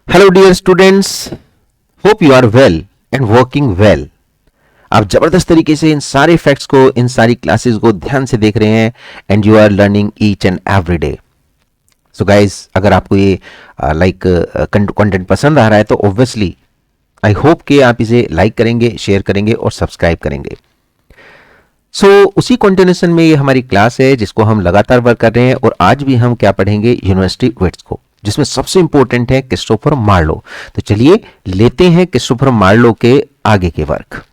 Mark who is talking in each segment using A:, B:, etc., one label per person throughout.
A: Hello dear students, hope you are well and working well. आप जबरदस्त तरीके से इन सारे फैक्ट्स को, इन सारी क्लासेस को ध्यान से देख रहे हैं and you are learning each and every day. So guys, अगर आपको ये कंटेंट पसंद आ रहा है तो ऑब्वियसली आई होप कि आप इसे लाइक करेंगे, शेयर करेंगे और सब्सक्राइब करेंगे। उसी कंटिन्यूशन में ये हमारी क्लास है जिसको हम लगातार वर्क कर रहे हैं और आज भी हम क्या पढ़ेंगे, यूनिवर्सिटी विट्स को, जिसमें सबसे इंपॉर्टेंट है क्रिस्टोफर मार्लो। तो चलिए लेते हैं क्रिस्टोफर मार्लो के आगे के वर्क।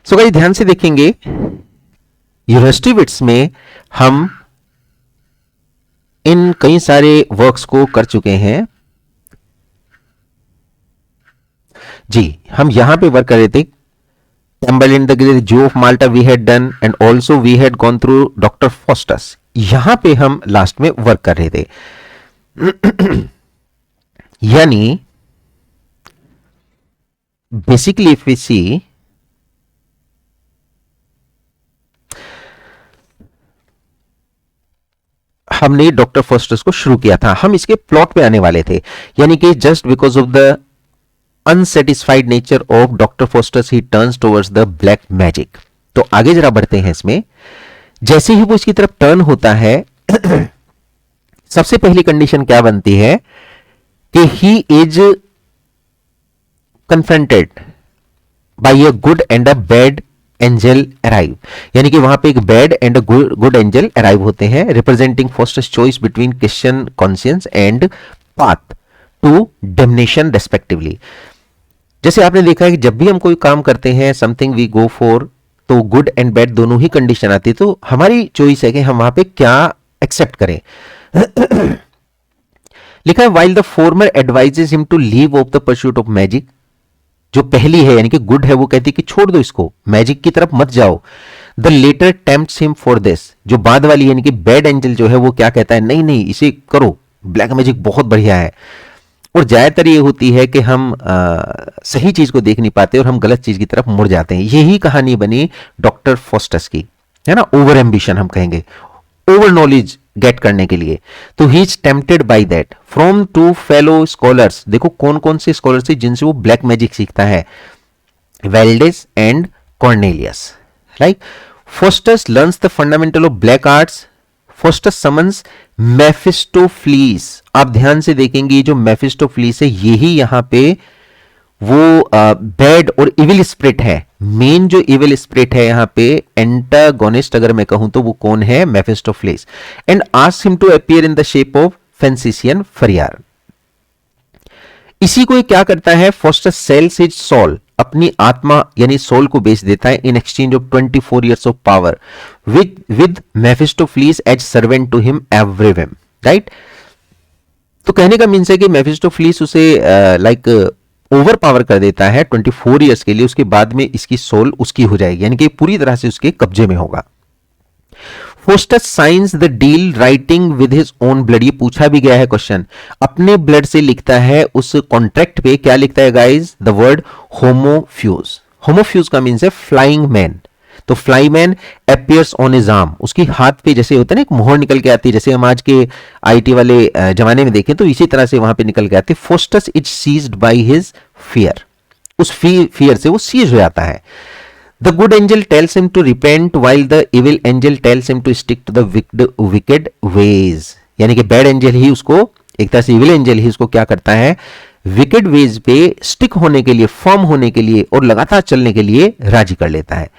A: गाइस ध्यान से देखेंगे, यूनिवर्सिटी विट्स में हम इन कई सारे वर्क्स को कर चुके हैं जी। हम यहां पे वर्क कर रहे थे Temple in the Jew of Malta we had done and also we had gone through Dr. Faustus। यहां पे हम लास्ट में वर्क कर रहे थे। यानी बेसिकली इफ वी सी, हमने डॉक्टर फॉस्टस को शुरू किया था, हम इसके प्लॉट पे आने वाले थे। यानी कि just because of the unsatisfied nature of Dr. Faustus, he turns towards the black magic। तो आगे जरा बढ़ते हैं इसमें। जैसे ही वो इसकी तरफ टर्न होता है सबसे पहली कंडीशन क्या बनती है कि he is confronted by a good and a bad angel arrive। यानी कि वहां पे एक bad and a good angel arrive होते हैं, representing Faustus choice between Christian conscience and path to damnation respectively. जैसे आपने देखा है कि जब भी हम कोई काम करते हैं, समथिंग वी गो फॉर, तो गुड एंड बैड दोनों ही कंडीशन आती है। तो हमारी चॉइस है कि हम वहां पे क्या एक्सेप्ट करें। लिखा है while the former advises him to leave off the pursuit of magic. जो पहली है यानी कि गुड है, वो कहती है कि छोड़ दो इसको, मैजिक की तरफ मत जाओ। The latter tempts him for this. जो बाद वाली यानी कि बैड एंजल जो है वो क्या कहता है, नहीं नहीं इसे करो, ब्लैक मैजिक बहुत बढ़िया है। और ज्यादातर ये होती है कि हम सही चीज को देख नहीं पाते और हम गलत चीज की तरफ मुड़ जाते हैं। यही कहानी बनी डॉक्टर फॉस्टस की, है ना। ओवर एम्बिशन हम कहेंगे, ओवर नॉलेज गेट करने के लिए। तो he is tempted by that from two fellow scholars. देखो कौन कौन से स्कॉलर थे जिनसे वो ब्लैक मैजिक सीखता है, Valdes and Cornelius. Right, Faustus learns the fundamental of black arts. Faustus summons Mephistopheles. आप ध्यान से देखेंगे जो मेफिस्टोफलीस है यही यहां पे वो बैड और इविल स्पिरिट है। मेन जो इविल स्पिरिट है यहां पे एंटागोनिस्ट अगर मैं कहूं तो वो कौन है, Mephistopheles. And asks him to appear in the shape of Franciscan friar. इसी को ये क्या करता है, फॉस्टस सेल्स हिज सोल, अपनी आत्मा यानी सोल को बेच देता है in exchange of 24 years of power with Mephistopheles as servant to him everywhere. Right, तो कहने का मीन्स है कि मेफिस्टोफलीस उसे ओवर पावर कर देता है 24 years के लिए। उसके बाद में इसकी सोल उसकी हो जाएगी, यानी कि पूरी तरह से उसके कब्जे में होगा। Faustus science the deal writing with his own blood. ये पूछा भी गया है क्वेश्चन, अपने ब्लड से लिखता है उस कॉन्ट्रैक्ट पे। क्या लिखता है गाइज, द वर्ड होमोफ्यूज। होमोफ्यूज का मीन्स है फ्लाइंग मैन। तो fly man appears on his arm, उसकी हाथ पे जैसे होता है ना एक मोहर निकल के आती है, जैसे हम आज के आईटी वाले जमाने में देखें तो इसी तरह से वहां पे निकल के आती है। Faustus is seized by his fear, उस फियर से वो सीज हो जाता है। The good angel tells him to repent while the evil angel tells him to stick to the wicked ways। यानी कि बैड एंजल ही उसको, एक तरह से इविल एंजल ही उसको क्या करता है, विकेड वेज पे स्टिक होने के लिए, फर्म होने के लिए और लगातार चलने के लिए राजी कर लेता है।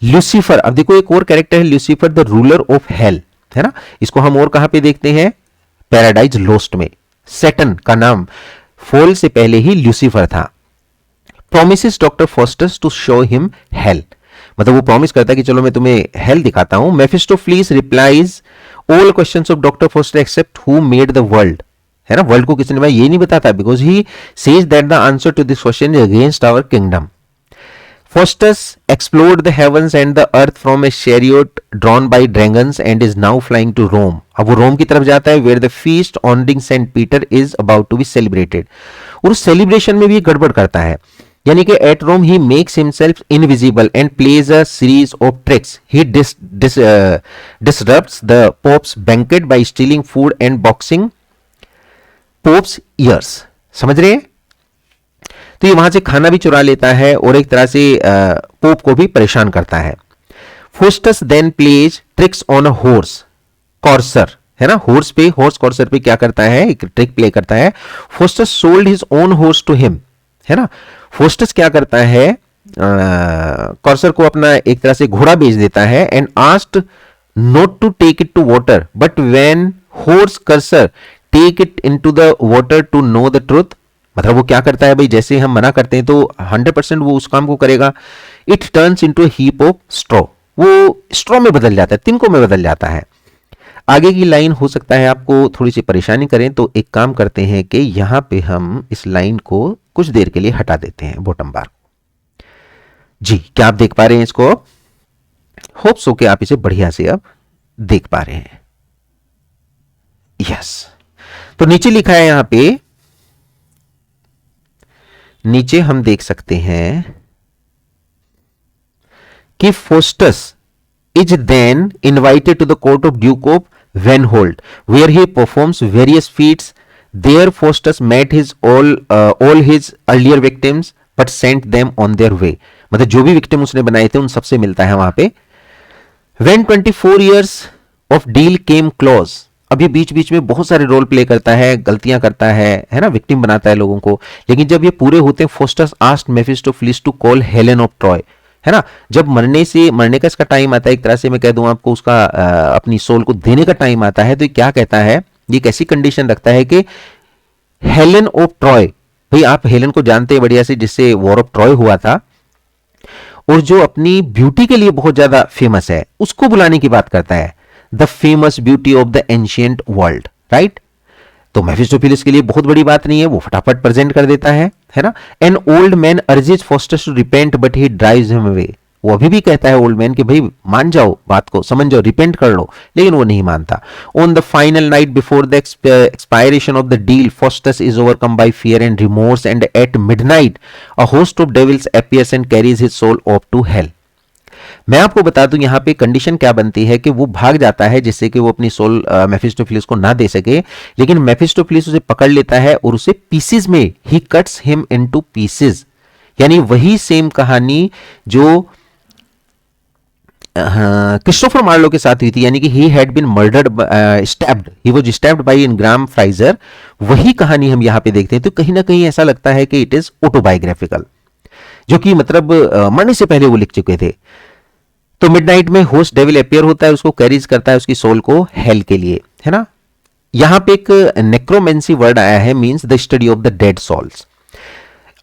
A: ल्यूसीफर, अब देखो एक और कैरेक्टर है Lucifer, the ruler of hell, है ना। इसको हम और कहां पे देखते हैं, पैराडाइज लोस्ट में। सैटन का नाम फॉल से पहले ही ल्यूसीफर था। Promises Dr. Faustus to show him hell। मतलब वो प्रॉमिस करता है कि चलो मैं तुम्हें हेल दिखाता हूं। Mephistopheles replies all questions of Dr. Faustus except who made the world। है ना, वर्ल्ड को किसने बनाया ये नहीं बताता, because he says that the answer to this question is against our kingdom। Faustus explored the heavens and the earth from a chariot drawn by dragons and is now flying to Rome। अब वो रोम की तरफ जाता है, where the feast honoring Saint Peter is about to be celebrated। और उस celebration में भी गड़बड़ करता है। यानी कि at Rome he makes himself invisible and plays a series of tricks. He disrupts the Pope's banquet by stealing food and boxing Pope's ears. समझ रहे हैं? तो ये वहां से खाना भी चुरा लेता है और एक तरह से पोप को भी परेशान करता है. Faustus then plays tricks on a horse courser, है ना, हॉर्स कॉर्सर पे क्या करता है, एक ट्रिक प्ले करता है. Faustus sold his own horse to him, है ना. फोस्टस क्या करता है, कॉर्सर को अपना एक तरह से घोड़ा बेच देता है. And asked not to take it to water but when horse courser take it into the water to know the truth. मतलब वो क्या करता है भाई, जैसे हम मना करते हैं तो 100% वो उस काम को करेगा. It turns into a heap of straw, वो स्ट्रॉ में बदल जाता है, तिनकों में बदल जाता है. आगे की लाइन हो सकता है आपको थोड़ी सी परेशानी करें, तो एक काम करते हैं कि यहां पे हम इस लाइन को कुछ देर के लिए हटा देते हैं, बॉटम बार जी. क्या आप देख पा रहे हैं इसको? होप सो कि आप इसे बढ़िया से अब देख पा रहे हैं. यस. तो नीचे लिखा है, यहां पे नीचे हम देख सकते हैं कि Faustus is then invited to the court of Duke of Venholt, where he performs various feats. There Faustus met all his earlier victims, but sent them on their way. मतलब जो भी विक्टिम उसने बनाए थे उन सबसे मिलता है वहां पे. When 24 years of deal came close, अब ये बीच बीच में बहुत सारे रोल प्ले करता है, गलतियां करता है ना, विक्टिम बनाता है लोगों को. लेकिन जब ये पूरे होते हैं, Faustus asked Mephistopheles to call Helen of Troy, है ना. जब मरने का इसका टाइम आता है, एक तरह से मैं कह दूं आपको, उसका अपनी सोल को देने का टाइम आता है, तो ये क्या कहता है, ये कैसी कंडीशन रखता है कि हेलेन ऑफ ट्रॉय, भाई आप हेलेन को जानते हैं बढ़िया से, जिससे वॉर ऑफ ट्रॉय हुआ था, और जो अपनी ब्यूटी के लिए बहुत ज्यादा फेमस है, उसको बुलाने की बात करता है. The famous beauty of the ancient world, right. तो मेफिस्टोफेलिस के लिए बहुत बड़ी बात नहीं है, वो फटाफट प्रेजेंट कर देता है ना. An old man urges Faustus to repent but he drives him away. वो अभी भी कहता है ओल्ड मैन कि भाई मान जाओ, बात को समझ जाओ, रिपेंट कर लो, लेकिन वो नहीं मानता. On the final night before the expiration of the deal, Faustus is overcome by fear and remorse and at midnight a host of devils appears and carries his soul off to hell. मैं आपको बता दूं यहां पे condition क्या बनती है कि वो भाग जाता है जिससे कि वो अपनी सोल मेफिस्टोफेलिस को ना दे सके, लेकिन मेफिस्टोफेलिस उसे पकड़ लेता है और उसे पीसेस में, ही कट्स हिम इनटू पीसेस. यानी वही सेम कहानी जो क्रिस्टोफर मार्लो के साथ हुई थी, यानी कि he had been murdered, stabbed, he was stabbed by Ingram Frizer. वही कहानी हम यहां पे देखते हैं. तो कहीं ना कहीं ऐसा लगता है कि इट इज ऑटोबायोग्राफिकल, जो कि मतलब मरने से पहले वो लिख चुके थे. तो मिडनाइट में होस्ट डेविल अपीयर होता है, उसको कैरीज करता है उसकी सोल को हेल के लिए, है ना. यहां पे एक नेक्रोमेंसी वर्ड आया है, means the study of the dead souls.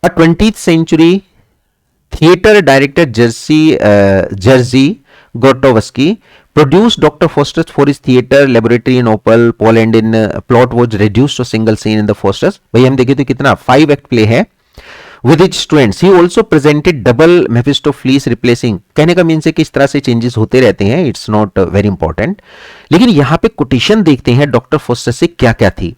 A: A 20th century theatre director Jerzy Grotowski produced Dr. Faustus for his theater laboratory in Opel, Poland. In plot was reduced to single scene in the Faustus. भाई हम देखें तो कितना 5 act play है. With its students, he also presented double Mephistopheles replacing. कहने का mean से कि इस तरह से चेंजेस होते रहते हैं, इट्स नॉट वेरी इंपॉर्टेंट. लेकिन यहां पे कोटेशन देखते हैं डॉक्टर फोस्टस से क्या क्या थी.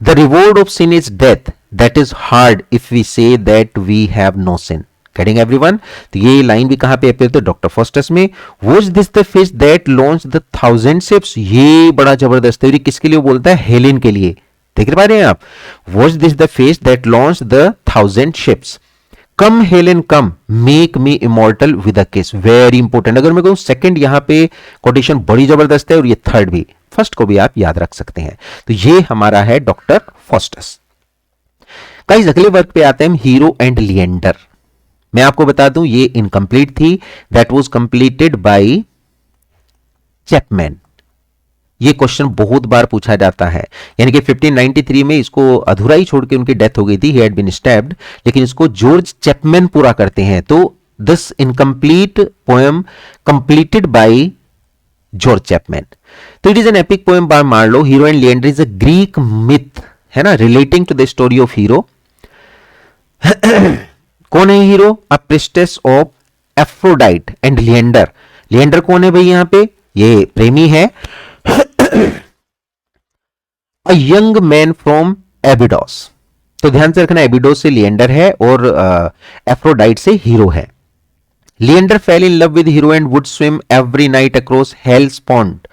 A: The reward of sin is death, that is hard if we say that we have no sin. Getting everyone? तो ये लाइन भी कहां पे अपीयर होती है? डॉक्टर फोस्टस में. Was this the fish that launch the 1000 ships. ये बड़ा जबरदस्त है. किसके लिए बोलता है? हेलेन के लिए. देख पा रहे हैं आप? Was this the fish that launch the 1000 ships. Come Helen come, make me immortal with a kiss. Very important. अगर मैं कहूं सेकंड, यहां पे कोटेशन बड़ी जबरदस्त है, और ये थर्ड भी, फर्स्ट को भी आप याद रख सकते हैं. तो ये हमारा है डॉक्टर फोस्टस. गाइस अगले वर्क पे आते हैं, हीरो एंड लिएंडर. मैं आपको बता दूं ये इनकम्प्लीट थी. That was completed by Chapman. ये क्वेश्चन बहुत बार पूछा जाता है, यानी कि 1593 में इसको अधूरा ही छोड़ के उनकी डेथ हो गई थी, ही हैड बीन स्टैब्ड, लेकिन इसको जॉर्ज चैपमैन पूरा करते हैं. तो this incomplete poem completed by George Chapman. तो it is an epic poem by Marlowe. Hero and Leander is a Greek myth, है ना, relating to the story of Hero. कौन है Hero? A priestess of Aphrodite and Leander. Leander कौन है भाई? यहां पे ये प्रेमी है. A young man from Abydos. तो ध्यान से रखना, एबिडोस से लिएंडर है और एफ्रोडाइट से हीरो है। Leander fell in love with Hero and would swim every night across Hellespont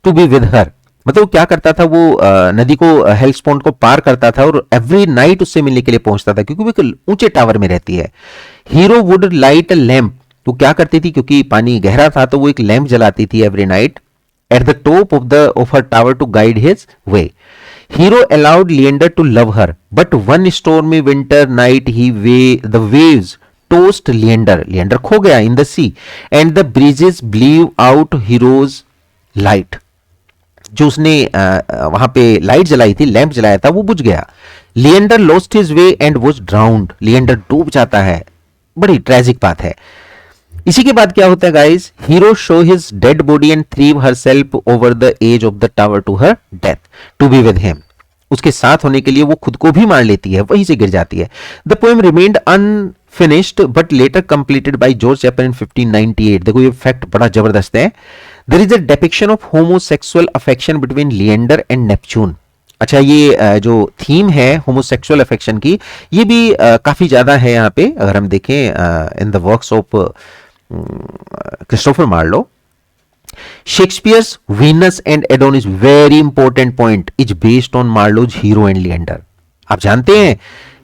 A: to be with her. मतलब क्या करता था वो, नदी को, हेल्सपॉन्ड को पार करता था और एवरी नाइट उससे मिलने के लिए पहुंचता था, क्योंकि वो एक ऊंचे टावर में रहती है। Hero would light a lamp, वो क्या करती थी, क्योंकि पानी गहरा था तो वो एक लैंप जलाती थी every night at the top of her tower to guide his way. Hero allowed Leander to love her but one stormy winter night the waves tossed Leander खो गया in the sea and the breezes blew out Hero's light. जो उसने वहां पे light जलाई थी, lamp जलाया था, वो बुझ गया। Leander lost his way and was ड्राउन्ड, Leander डूब जाता है। बड़ी ट्रेजिक बात है। इसी के बाद क्या होता है guys, Hero show his dead body and threw herself over the edge of the tower to her death to be with him. उसके साथ होने के लिए वो खुद को भी मार लेती है, वहीं से गिर जाती है। The poem remained unfinished but later completed by George Chapel in 1598। देखो ये फैक्ट बड़ा जबरदस्त है। There is a depiction of homosexual affection between Leander and Neptune. अच्छा, ये जो थीम है होमोसेक्सुअल अफेक्शन की, ये भी काफी ज्यादा है यहाँ पे। अगर हम देखें in the works of Christopher Marlowe, Shakespeare's Venus and Adonis, very important point, is based on Marlowe's Hero and Leander. आप जानते हैं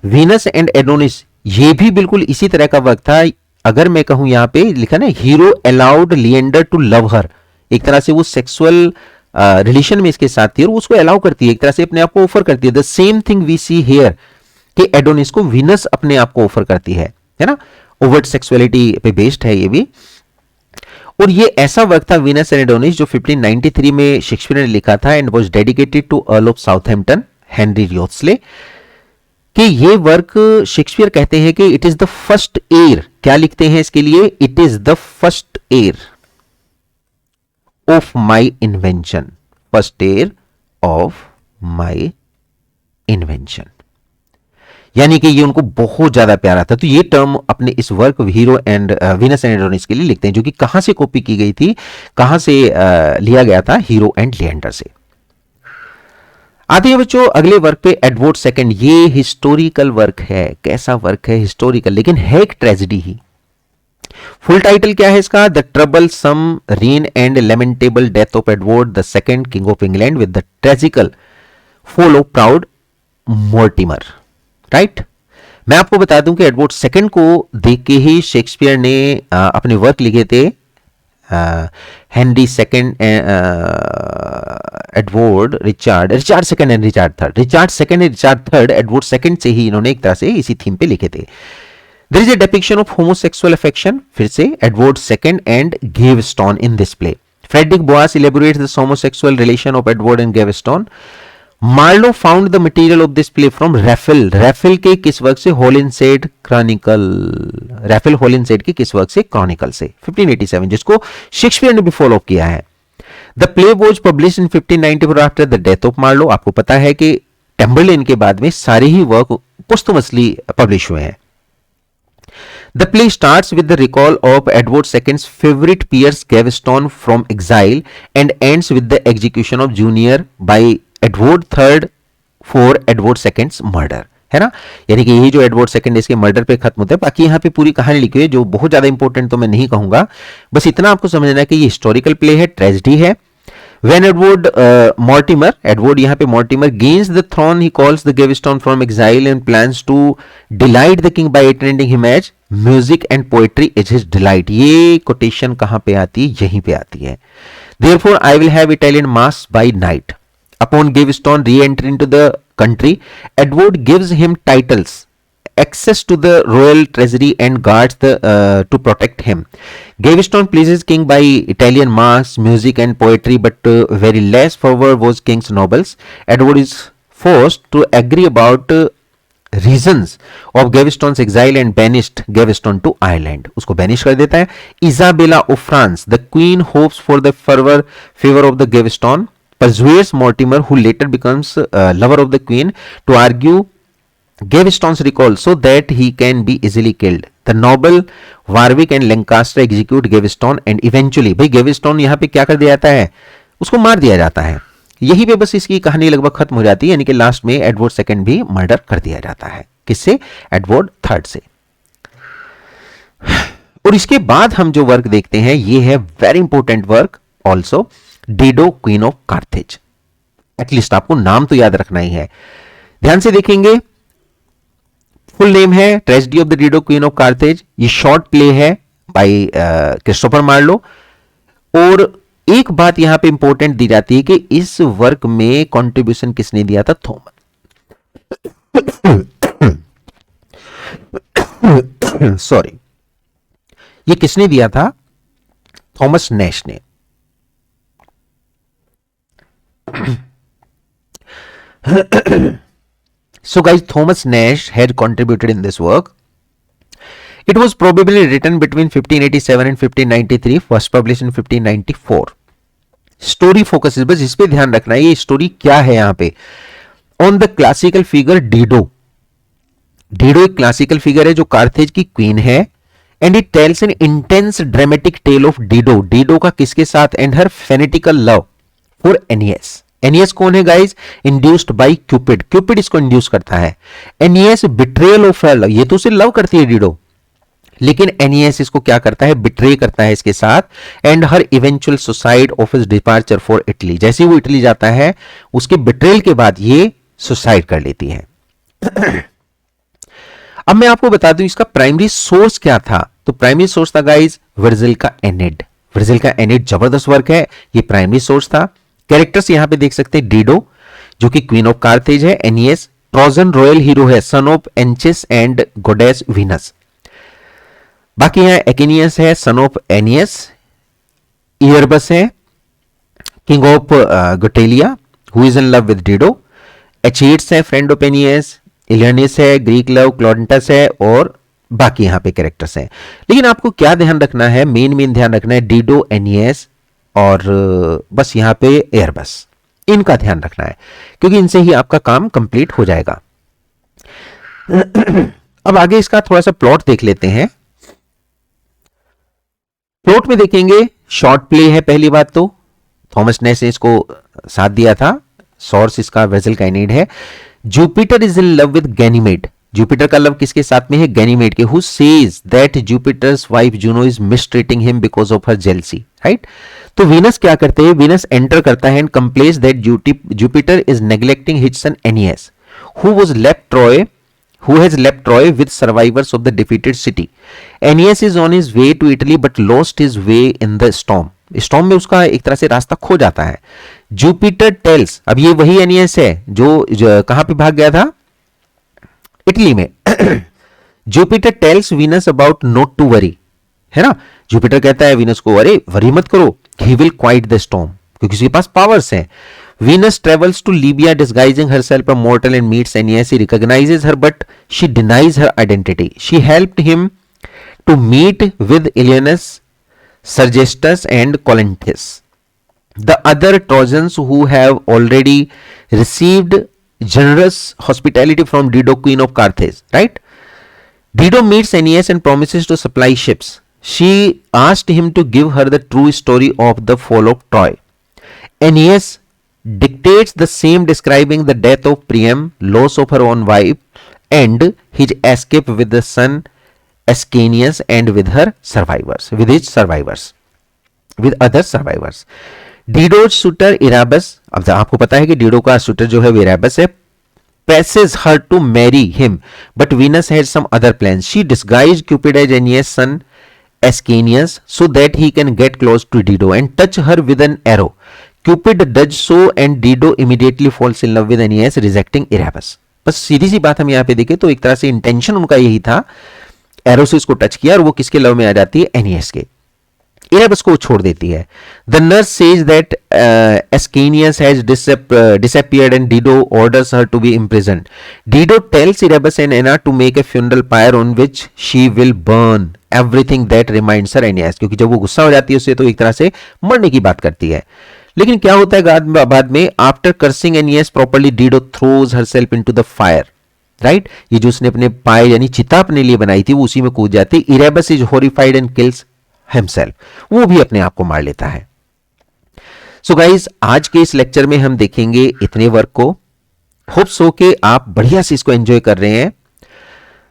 A: वीनस एंड एडोनिस ये भी बिल्कुल इसी तरह का वर्क था। अगर मैं कहूं, यहां पे लिखा ना, Hero allowed Leander to love her, एक तरह से वो सेक्सुअल रिलेशन में इसके साथ थी और उसको अलाउ करती है, एक तरह से अपने आप को ऑफर करती है। The same thing we see here कि एडोनिस को वीनस अपने आप को ऑफर करती है ना। ओवर्ट सेक्सुअलिटी पे बेस्ड है ये भी। और ये ऐसा वर्क था वीनस एंड एडोनिस जो 1593 में शेक्सपियर ने लिखा था and was dedicated to Earl of Southampton Henry Wriothesley. कि ये वर्क शेक्सपियर कहते हैं कि it is the first heir, क्या लिखते हैं इसके लिए, it is the first heir of my invention, first heir of my invention. यानी कि ये उनको बहुत ज्यादा प्यारा था। तो ये टर्म अपने इस work hero and Venus and Adonis के लिए लिखते हैं, जो कि कहां से कॉपी की गई थी, कहां से लिया गया था, हीरो एंड लिएंडर से। आते हैं बच्चों अगले वर्क पे, एडवर्ड सेकंड। ये हिस्टोरिकल वर्क है। कैसा वर्क है, हिस्टोरिकल, लेकिन है एक ट्रेजेडी ही। फुल टाइटल क्या है इसका, the troublesome reign and lamentable death of Edward the second king of England with the tragical fall of proud Mortimer. Right, मैं आपको बता दूं कि एडवर्ड सेकंड को देख के ही शेक्सपियर ने अपने वर्क लिखे थे। Henry second, Edward, Richard second and Richard third, Richard second and Richard third, Edward second से ही इन्होंने एक तरह से इसी थीम पे लिखे थे। There is a depiction of homosexual affection, फिर से Edward second and Gaveston in this play. Frederick Boas elaborates the homosexual relation of Edward and Gaveston. Marlowe found the material of this play from Raphael. Raphael के किस work से, हॉलिंसेड Chronicle, Raphael हॉलिंसेड के किस work से, Chronicle से, 1587, जिसको Shakespeare ने भी फॉलो अप किया है। The play was publish in 1594 after the death of Marlowe. आपको पता है कि टेम्बरलेन के बाद में सारे ही वर्क पोस्टमसली पब्लिश हुए हैं। The play starts with the recall of Edward II's favorite Piers Gaveston from exile and ends with the execution of Junior by Edward III for Edward II's murder, है ना। यानी कि ये जो Edward second इसके murder पे खत्म होता है। बाकी यहाँ पे पूरी कहानी लिखी हुई है जो बहुत ज्यादा इंपॉर्टेंट तो मैं नहीं कहूंगा, बस इतना आपको समझना है कि ये हिस्टोरिकल प्ले है, ट्रेजेडी है। When Edward Edward यहाँ पे Mortimer gains the throne, he calls the Gaveston from exile and plans to delight the king by attending him as music and poetry is his delight। ये quotation कहाँ पे आती है, यहीं पे आती है। Therefore I will have Italian mass by night। Upon Gaveston re-entry into the country, Edward gives him titles, access to the royal treasury and guards to protect him। Gaveston pleases king by Italian mass, music and poetry, but very less favor was king's nobles। Edward is forced to agree about reasons of Gaveston's exile and banished Gaveston to Ireland। उसको banish कर देता है। Isabella of France, the queen hopes for the favor of the Gaveston, persuades Mortimer, who later becomes lover of the queen, to argue Gaveston's recall so that he can be easily killed। The noble Warwick and Lancaster execute Gaveston and eventually, भाई Gaveston यहाँ पे क्या कर दिया जाता है, उसको मार दिया जाता है। यही पे बस इसकी कहानी लगभग खत्म हो जाती है, यानी कि लास्ट में एडवर्ड सेकंड भी मर्डर कर दिया जाता है। किससे? एडवर्ड थर्ड से। और इसके बाद हम जो वर्क देखते हैं ये है very important work also, Dido queen of Carthage. At least आपको नाम तो याद रखना ही है। ध्यान से देखेंगे, फुल नेम है tragedy of the Dido queen of Carthage. ये शॉर्ट प्ले है बाय क्रिस्टोफर मार्लो। और एक बात यहां पे इंपॉर्टेंट दी जाती है कि इस वर्क में कंट्रीब्यूशन किसने दिया था? थॉमस। सॉरी, ये किसने दिया था? थॉमस नैश ने। So guys, Thomas Nash had contributed in this work. It was probably written between 1587 and 1593, first published in 1594. Story focuses, बस इस पे ध्यान रखना है, ये स्टोरी क्या है यहां पे, on the classical figure Dido. Dido एक क्लासिकल फिगर है जो कार्थेज की क्वीन है, and it tells an intense dramatic tale of Dido. Dido का किसके साथ? And her fanatical love for Aeneas. Aeneas कौन है guys? Induced by Cupid. Cupid इसको इंड्यूस करता है। Aeneas betrayal of her love, ये तो उसे लव करती है डीडो, लेकिन एनियस इसको क्या करता है? बिट्रे करता है इसके साथ। And her eventual suicide of his departure for Italy. जैसे वो इटली जाता है, उसके बिट्रेल के बाद ये सुसाइड कर लेती है। अब मैं आपको बता दूं इसका प्राइमरी सोर्स क्या था। तो प्राइमरी सोर्स था गाइस वर्जिल का एनेड। वर्जिल का एनेड जबरदस्त वर्क है, ये प्राइमरी सोर्स था। कैरेक्टर्स यहां पे देख सकते हैं, डीडो जो कि क्वीन ऑफ कार्थेज है, एनियस ट्रोजन रॉयल हीरो है, son of Anchises and goddess Venus. बाकी यहां एकेनियस है, सन ऑफ एनियस। इयरबस है, king of Gaetulia, who is in love with Dido. Achates है, फ्रेंड ऑफ एनियस। इलियनिस है, ग्रीक लव। क्लोडेंटस है, और बाकी यहां पे कैरेक्टर्स हैं। लेकिन आपको क्या ध्यान रखना है? मेन ध्यान रखना है डीडो, एनियस और बस यहां पे एयरबस, इनका ध्यान रखना है, क्योंकि इनसे ही आपका काम कंप्लीट हो जाएगा। अब आगे इसका थोड़ा सा प्लॉट देख लेते हैं। प्लॉट में देखेंगे, शॉर्ट प्ले है पहली बात तो, थॉमस नेस ने इसको साथ दिया था। सोर्स इसका वर्जिल का एनेड है। Jupiter is in love with Ganymede. Jupiter का लव किसके साथ में है? गैनीमेड के। Who says that Jupiter's wife Juno is mistreating him because of her jealousy, right. तो वीनस क्या करते हैं? वीनस एंटर करता है and complains that Jupiter is neglecting his son Aeneas, who was left Troy, who has left Troy with survivors of the defeated city. Aeneas is on his way to Italy but lost his way in the storm. Storm में उसका एक तरह से रास्ता खो जाता है। Jupiter tales, अब ये वही एनियस है जो कहां पे भाग गया था? इटली में। Jupiter tells Venus about not to worry, है ना। जुपिटर कहता है वीनस को, अरे वरी मत करो, he will quite the storm, क्योंकि उसके पास पावर्स हैं। Venus travels to Libya disguising herself a mortal and meets Aeneas. He recognizes her but she denies her identity. She helped him to meet with Ilioneus, Sergestus and Colentus, the other Trojans who have already received generous hospitality from Dido, queen of Carthage, right? Dido meets Aeneas and promises to supply ships. She asked him to give her the true story of the fall of Troy. Aeneas dictates the same, describing the death of Priam, loss of her own wife, and his escape with the son Ascanius and with her survivors, with other survivors. Dido's suitor Erebus, अब आपको पता है कि डिडो का suitor जो है वो Erebus है, presses her to marry him, but Venus had some other plans. She disguised Cupid as Aeneas' son Ascanius so that he can get close to Dido and touch her with an arrow. Cupid does so and Dido immediately falls in love with Aeneas, rejecting Erebus. बस सीधी सी बात हम यहाँ पे देखें तो एक तरह से इंटेंशन उनका यही था, एरो से उसको टच किया और वो किसके लव में आ जाती है? एनियस के। Erebus को छोड़ देती है। The nurse says that Ascanius has disappeared and Dido orders her to be imprisoned. Dido tells Erebus and Anna to make a funeral pyre on which she will burn everything that reminds her Aeneas, क्योंकि जब वो गुस्सा हो जाती है उससे तो एक तरह से मरने की बात करती है। लेकिन क्या होता है बाद में? After cursing Aeneas properly Dido throws herself into the fire, right. ये जो उसने अपने पाए यानी चिता अपने लिए बनाई थी वो उसी में कूद जाती। Erebus is horrified and kills himself, वो भी अपने आप को मार लेता है। सो गाइज, आज के इस लेक्चर में हम देखेंगे इतने वर्क को। होप सो कि आप बढ़िया से इसको एंजॉय कर रहे हैं।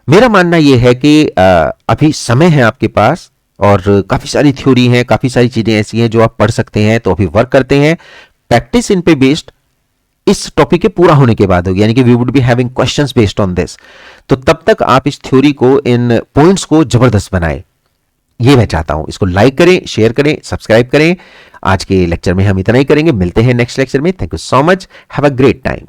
A: मेरा मानना यह है कि अभी समय है आपके पास और काफी सारी थ्योरी है, काफी सारी चीजें ऐसी हैं जो आप पढ़ सकते हैं, तो अभी वर्क करते हैं। प्रैक्टिस इन पे बेस्ड इस टॉपिक के पूरा होने के बाद होगी, यानी कि we would be having questions based on this. तो तब तक आप इस थ्योरी को, इन पॉइंट्स को जबरदस्त बनाए, ये मैं चाहता हूं। इसको लाइक करें, शेयर करें, सब्सक्राइब करें। आज के लेक्चर में हम इतना ही करेंगे, मिलते हैं नेक्स्ट लेक्चर में। Thank you so much, have a great time.